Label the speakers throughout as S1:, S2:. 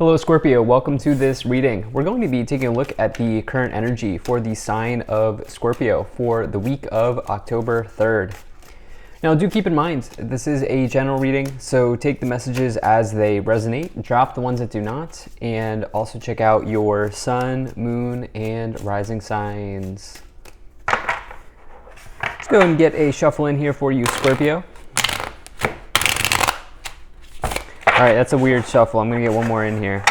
S1: Hello Scorpio, welcome to this reading. We're going to be taking a look at the current energy for the sign of Scorpio for the week of October 3rd. Now do keep in mind, this is a general reading, so take the messages as they resonate, drop the ones that do not, and also check out your sun, moon, and rising signs. Let's go and get a shuffle in here for you, Scorpio. All right, that's a weird shuffle. I'm gonna get one more in here.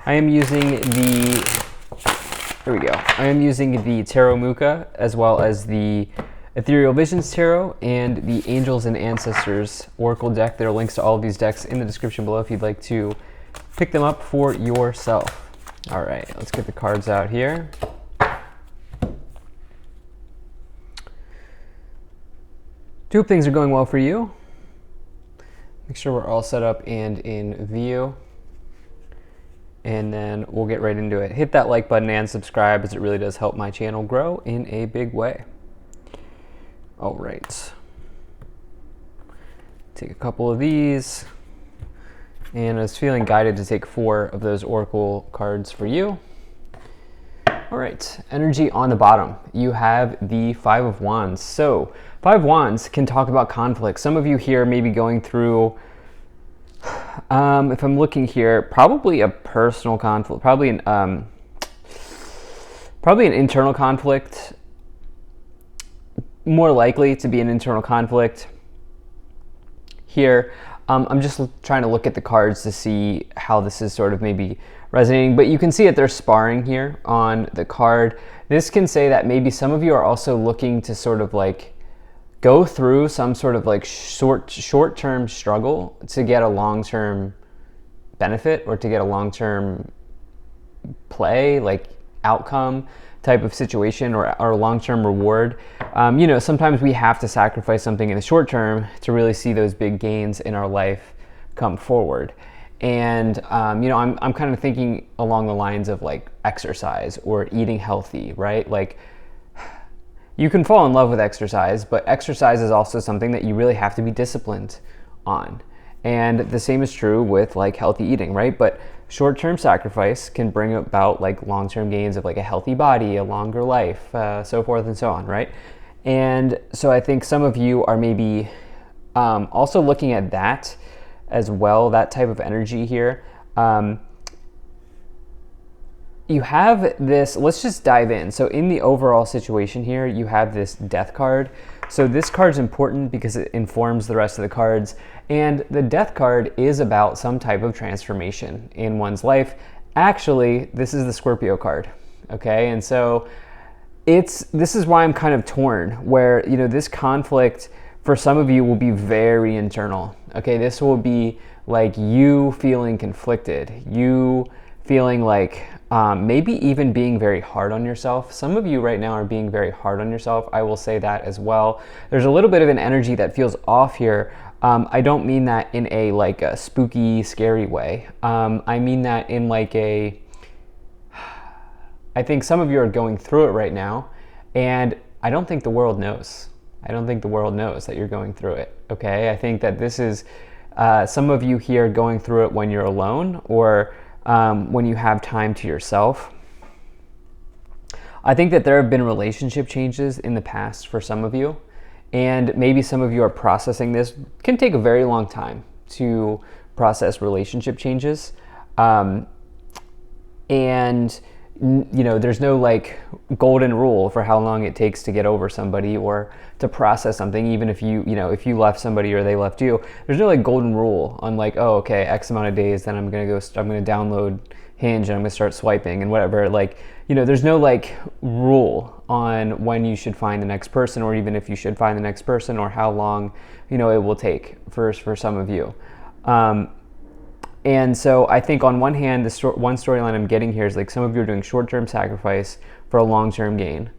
S1: I am using the, here we go. I am using the Tarot Muka as well as the Ethereal Visions Tarot and the Angels and Ancestors Oracle deck. There are links to all of these decks in the description below if you'd like to pick them up for yourself. All right, let's get the cards out here. Hope things are going well for you. Make sure we're all set up and in view. And then we'll get right into it. Hit that like button and subscribe, as it really does help my channel grow in a big way. All right. Take a couple of these. And I was feeling guided to take 4 of those Oracle cards for you. All right, energy on the bottom. You have the 5 of Wands. So 5 of Wands can talk about conflict. Some of you here may be going through, if I'm looking here, probably a personal conflict, probably an internal conflict, more likely to be an internal conflict here. I'm just trying to look at the cards to see how this is sort of maybe resonating, but you can see that they're sparring here on the card. This can say that maybe some of you are also looking to sort of like go through some sort of like short-term struggle to get a long-term benefit or to get a long-term play, like outcome type of situation or long-term reward. You know, sometimes we have to sacrifice something in the short term to really see those big gains in our life come forward. And you know, I'm kind of thinking along the lines of like exercise or eating healthy, right? Like you can fall in love with exercise, but exercise is also something that you really have to be disciplined on. And the same is true with like healthy eating, right? But short-term sacrifice can bring about like long-term gains of like a healthy body, a longer life, so forth and so on, right? And so I think some of you are maybe also looking at that as well, that type of energy here. You have this, let's just dive in. So in the overall situation here, you have this Death card. So this card is important because it informs the rest of the cards. And the Death card is about some type of transformation in one's life. Actually, this is the Scorpio card, okay? And so this is why I'm kind of torn, where, you know, this conflict for some of you will be very internal, okay? This will be like you feeling conflicted, you feeling like maybe even being very hard on yourself. Some of you right now are being very hard on yourself. I will say that as well. There's a little bit of an energy that feels off here. I don't mean that in a like a spooky, scary way. I mean that in like I think some of you are going through it right now, and I don't think the world knows. I don't think the world knows that you're going through it, okay? I think that this is some of you here going through it when you're alone or when you have time to yourself. I think that there have been relationship changes in the past for some of you, and maybe some of you are processing this. It can take a very long time to process relationship changes. And you know, there's no like golden rule for how long it takes to get over somebody or to process something, even if you know, if you left somebody or they left you. There's no like golden rule on like, oh, okay, X amount of days, then I'm gonna download Hinge and I'm gonna start swiping and whatever. Like, you know, there's no like rule on when you should find the next person, or even if you should find the next person, or how long, you know, it will take for some of you. And so I think on one hand, one storyline I'm getting here is like some of you are doing short-term sacrifice for a long-term gain,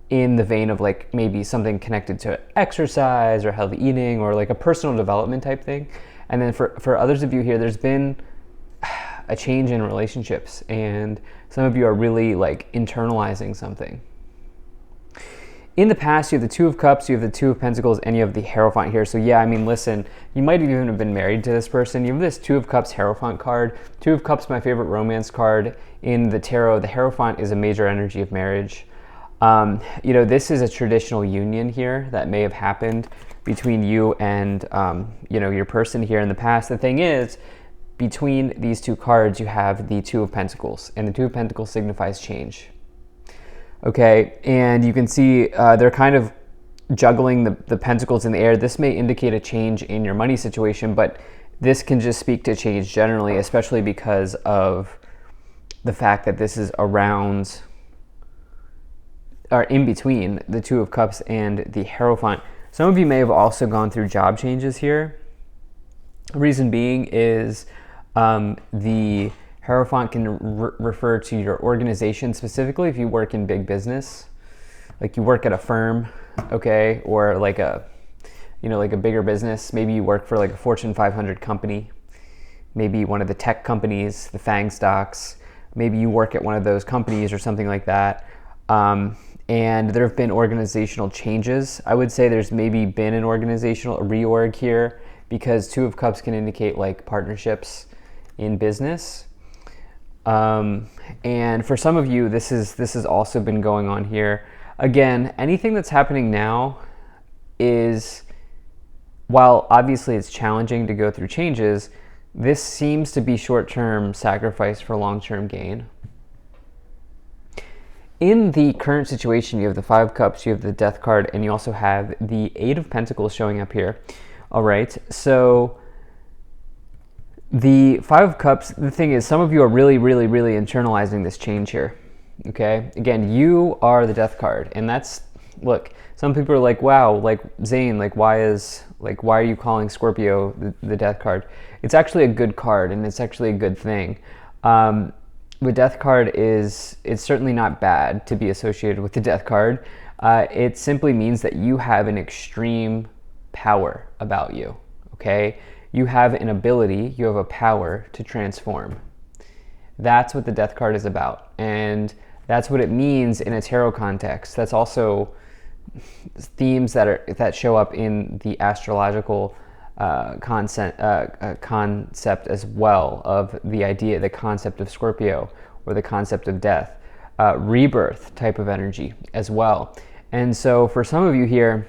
S1: in the vein of like maybe something connected to exercise or healthy eating or like a personal development type thing. And then for others of you here, there's been a change in relationships, and some of you are really like internalizing something. in the past, you have the Two of Cups, you have the Two of Pentacles, and you have the Hierophant here. So yeah, I mean, listen, you might even have been married to this person. You have this Two of Cups Hierophant card. Two of Cups, my favorite romance card in the tarot. The Hierophant is a major energy of marriage. You know, this is a traditional union here that may have happened between you and, you know, your person here in the past. The thing is, between these two cards, you have the Two of Pentacles, and the Two of Pentacles signifies change. Okay, and you can see they're kind of juggling the pentacles in the air. This may indicate a change in your money situation, but this can just speak to change generally, especially because of the fact that this is around, or in between, the Two of Cups and the Hierophant. Some of you may have also gone through job changes here. Reason being is the Hierophant can refer to your organization, specifically if you work in big business, like you work at a firm, okay, or like a, you know, like a bigger business. Maybe you work for like a Fortune 500 company, maybe one of the tech companies, the FANG stocks. Maybe you work at one of those companies or something like that. And there have been organizational changes. I would say there's maybe been an organizational reorg here, because Two of Cups can indicate like partnerships in business. And for some of you, this has also been going on here. Again, anything that's happening now is, while obviously it's challenging to go through changes, this seems to be short-term sacrifice for long-term gain. In the current situation, you have the Five of Cups, you have the Death card, and you also have the Eight of Pentacles showing up here. All right, so the Five of Cups, the thing is, some of you are really internalizing this change here, okay? Again, you are the Death card, and that's, look, some people are like, wow, like, Zane, like, why are you calling Scorpio the Death card? It's actually a good card, and it's actually a good thing. The Death card it's certainly not bad to be associated with the Death card. It simply means that you have an extreme power about you, okay? You have an ability, you have a power to transform. That's what the Death card is about, and that's what it means in a tarot context. That's also themes that show up in the astrological concept as well, of the concept of Scorpio, or the concept of death, rebirth type of energy as well. And so for some of you here,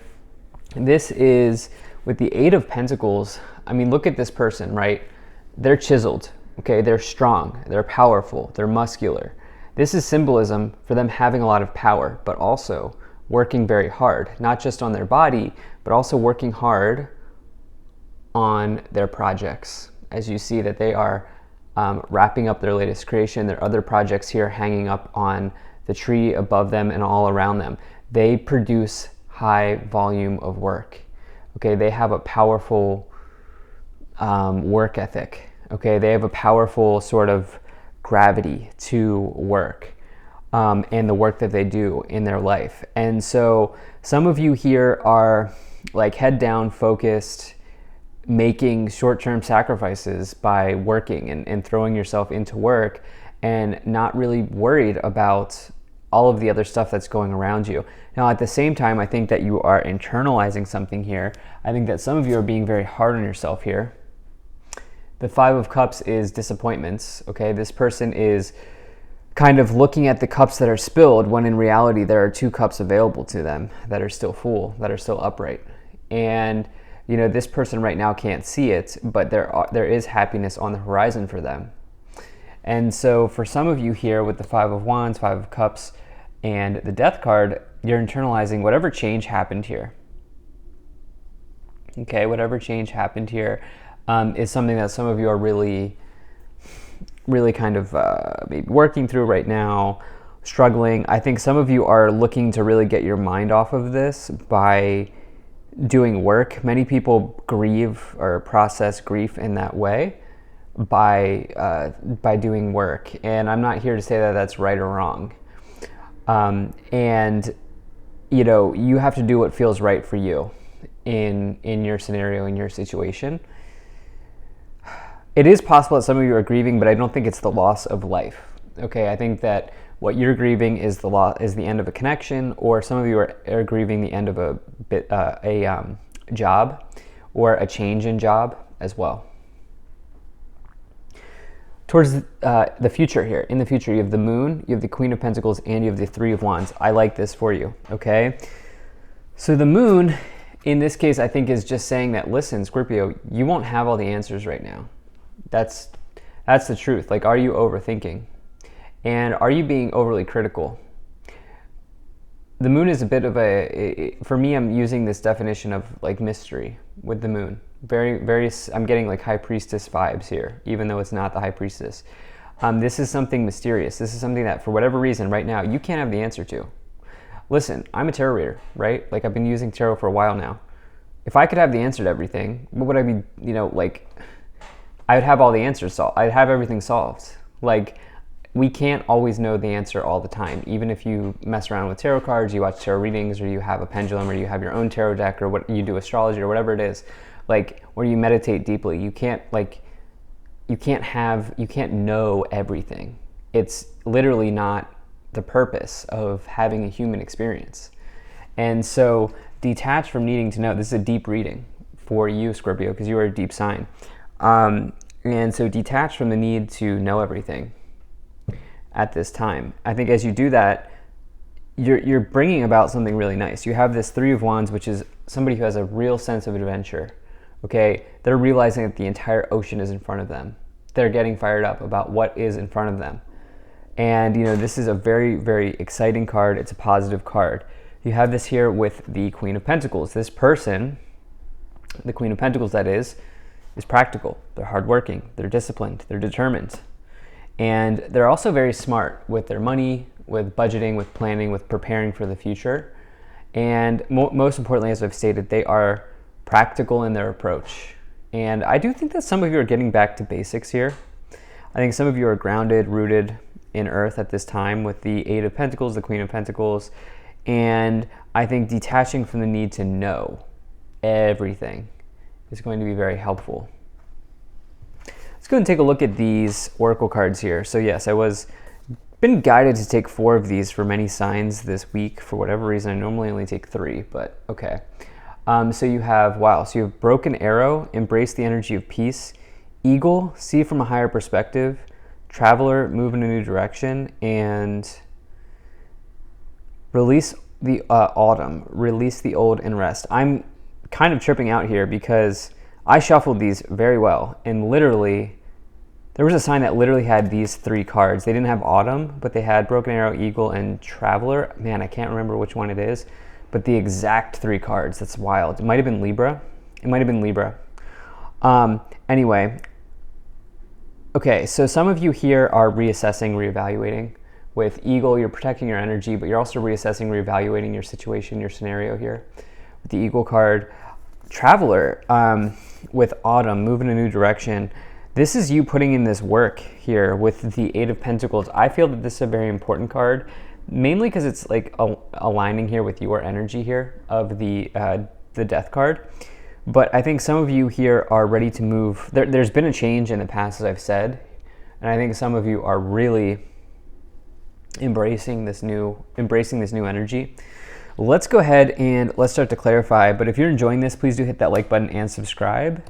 S1: this is with the Eight of Pentacles. I mean, look at this person, right? They're chiseled, okay? They're strong, they're powerful, they're muscular. This is symbolism for them having a lot of power, but also working very hard, not just on their body, but also working hard on their projects. As you see that they are wrapping up their latest creation. There are other projects here hanging up on the tree above them and all around them. They produce high volume of work. Okay, they have a powerful work ethic. Okay, they have a powerful sort of gravity to work and the work that they do in their life. And so some of you here are like head down, focused, making short-term sacrifices by working and throwing yourself into work, and not really worried about all of the other stuff that's going around you. Now, at the same time, I think that you are internalizing something here. I think that some of you are being very hard on yourself here. The Five of Cups is disappointments, okay? This person is kind of looking at the cups that are spilled, when in reality there are two cups available to them that are still full, that are still upright. And you know, this person right now can't see it, but there is happiness on the horizon for them. And so for some of you here with the Five of Wands, Five of Cups, and the Death card, you're internalizing whatever change happened here. Okay, whatever change happened here is something that some of you are really kind of maybe working through right now, struggling. I think some of you are looking to really get your mind off of this by doing work. Many people grieve or process grief in that way by doing work, and I'm not here to say that that's right or wrong. And you know, you have to do what feels right for you in your scenario, in your situation. It is possible that some of you are grieving, but I don't think it's the loss of life. Okay, I think that What you're grieving is the end of a connection, or some of you are grieving the end of a job or a change in job as well. Towards the future here, in the future, you have the Moon, you have the Queen of Pentacles, and you have the Three of Wands. I like this for you, okay? So the Moon, in this case, I think is just saying that, listen, Scorpio, you won't have all the answers right now. That's the truth. Like, are you overthinking? And are you being overly critical? The Moon is a bit of for me, I'm using this definition of like mystery with the Moon. I'm getting like High Priestess vibes here, even though it's not the High Priestess. This is something mysterious. This is something that for whatever reason right now, you can't have the answer to. Listen, I'm a tarot reader, right? Like I've been using tarot for a while now. If I could have the answer to everything, what would I be, like I would have all the answers solved. I'd have everything solved. Like we can't always know the answer all the time. Even if you mess around with tarot cards, you watch tarot readings, or you have a pendulum, or you have your own tarot deck, or what you do astrology, or whatever it is, like, or you meditate deeply, you can't know everything. It's literally not the purpose of having a human experience. And so detach from needing to know. This is a deep reading for you, Scorpio, because you are a deep sign. And so detach from the need to know everything at this time. I think as you do that, you're bringing about something really nice. You have this Three of Wands, which is somebody who has a real sense of adventure. Okay, they're realizing that the entire ocean is in front of them. They're getting fired up about what is in front of them. And this is a very, very exciting card. It's a positive card. You have this here with the Queen of Pentacles. This person, the Queen of Pentacles that is practical. They're hardworking, they're disciplined, they're determined. And they're also very smart with their money, with budgeting, with planning, with preparing for the future. And most importantly, as I've stated, they are practical in their approach. And I do think that some of you are getting back to basics here. I think some of you are grounded, rooted in earth at this time with the Eight of Pentacles, the Queen of Pentacles. And I think detaching from the need to know everything is going to be very helpful. Let's go and take a look at these oracle cards here. So yes, been guided to take 4 of these for many signs this week. For whatever reason, I normally only take 3, but okay. So you have Broken Arrow, embrace the energy of peace, Eagle, see from a higher perspective, Traveler, move in a new direction, and release the Autumn, release the old and rest. I'm kind of tripping out here because I shuffled these very well, and literally there was a sign that literally had these 3 cards. They didn't have Autumn, but they had Broken Arrow, Eagle, and Traveler. Man, I can't remember which one it is, but the exact 3 cards. That's wild. It might have been Libra. Anyway, okay, so some of you here are reassessing, reevaluating. With Eagle, you're protecting your energy, but you're also reassessing, reevaluating your situation, your scenario here. With the Eagle card, Traveler, with Autumn, move in a new direction. This is you putting in this work here with the Eight of Pentacles. I feel that this is a very important card, mainly because it's like aligning here with your energy here of the Death card. But I think some of you here are ready to move. There's been a change in the past, as I've said, and I think some of you are really embracing this new energy. Let's go ahead and let's start to clarify. But if you're enjoying this, please do hit that like button and subscribe.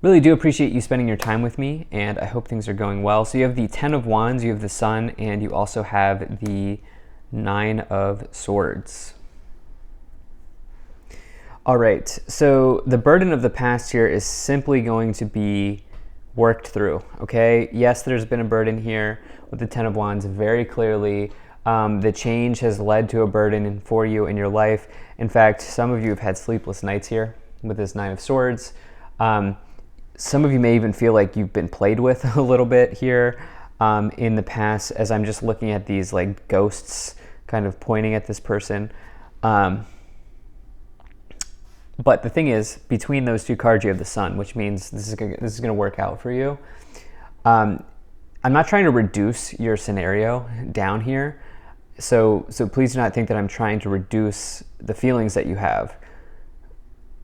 S1: Really do appreciate you spending your time with me, and I hope things are going well. So you have the 10 of Wands, you have the Sun, and you also have the 9 of Swords. All right, so the burden of the past here is simply going to be worked through, okay? Yes, there's been a burden here with the 10 of Wands, very clearly. The change has led to a burden for you in your life. In fact, some of you have had sleepless nights here with this 9 of Swords. Some of you may even feel like you've been played with a little bit here in the past, as I'm just looking at these like ghosts kind of pointing at this person. But the thing is, between those 2 cards, you have the Sun, which means this is going to work out for you. I'm not trying to reduce your scenario down here, so please do not think that I'm trying to reduce the feelings that you have.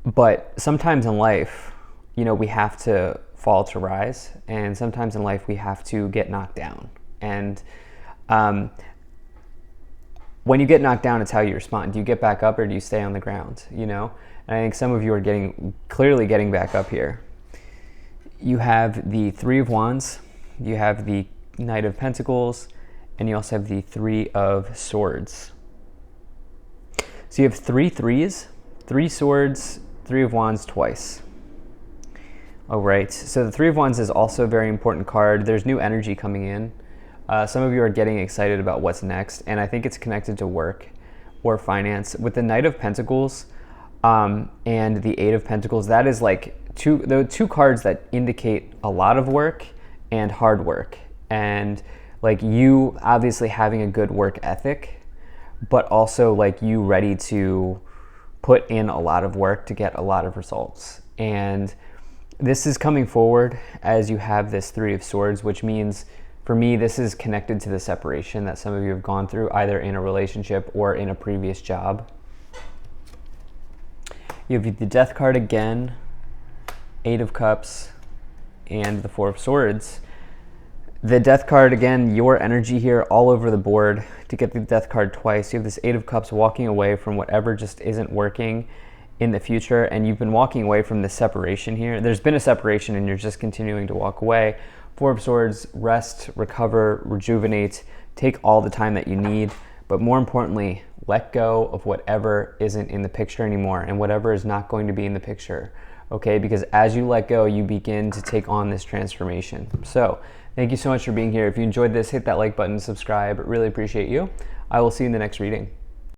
S1: But sometimes in life, we have to fall to rise, and sometimes in life we have to get knocked down. And When you get knocked down, it's how you respond. Do you get back up or do you stay on the ground? You know, and I think some of you are clearly getting back up here. You have the Three of Wands, you have the Knight of Pentacles, and you also have the Three of Swords. So you have three threes, 3 swords, 3 of Wands twice. All right, so the Three of Wands is also a very important card. There's new energy coming in. Some of you are getting excited about what's next, and I think it's connected to work or finance. With the Knight of Pentacles and the Eight of Pentacles, that is like the two cards that indicate a lot of work and hard work. And like you obviously having a good work ethic, but also like you ready to put in a lot of work to get a lot of results. And this is coming forward as you have this Three of Swords, which means for me, this is connected to the separation that some of you have gone through, either in a relationship or in a previous job. You have the Death card again, Eight of Cups, and the Four of Swords. The Death card, again, your energy here all over the board. To get the Death card twice, you have this Eight of Cups walking away from whatever just isn't working in the future, and you've been walking away from the separation here. There's been a separation and you're just continuing to walk away. Four of Swords, rest, recover, rejuvenate, take all the time that you need, but more importantly, let go of whatever isn't in the picture anymore and whatever is not going to be in the picture, okay? Because as you let go, you begin to take on this transformation. So thank you so much for being here. If you enjoyed this, hit that like button, subscribe. Really appreciate you. I will see you in the next reading.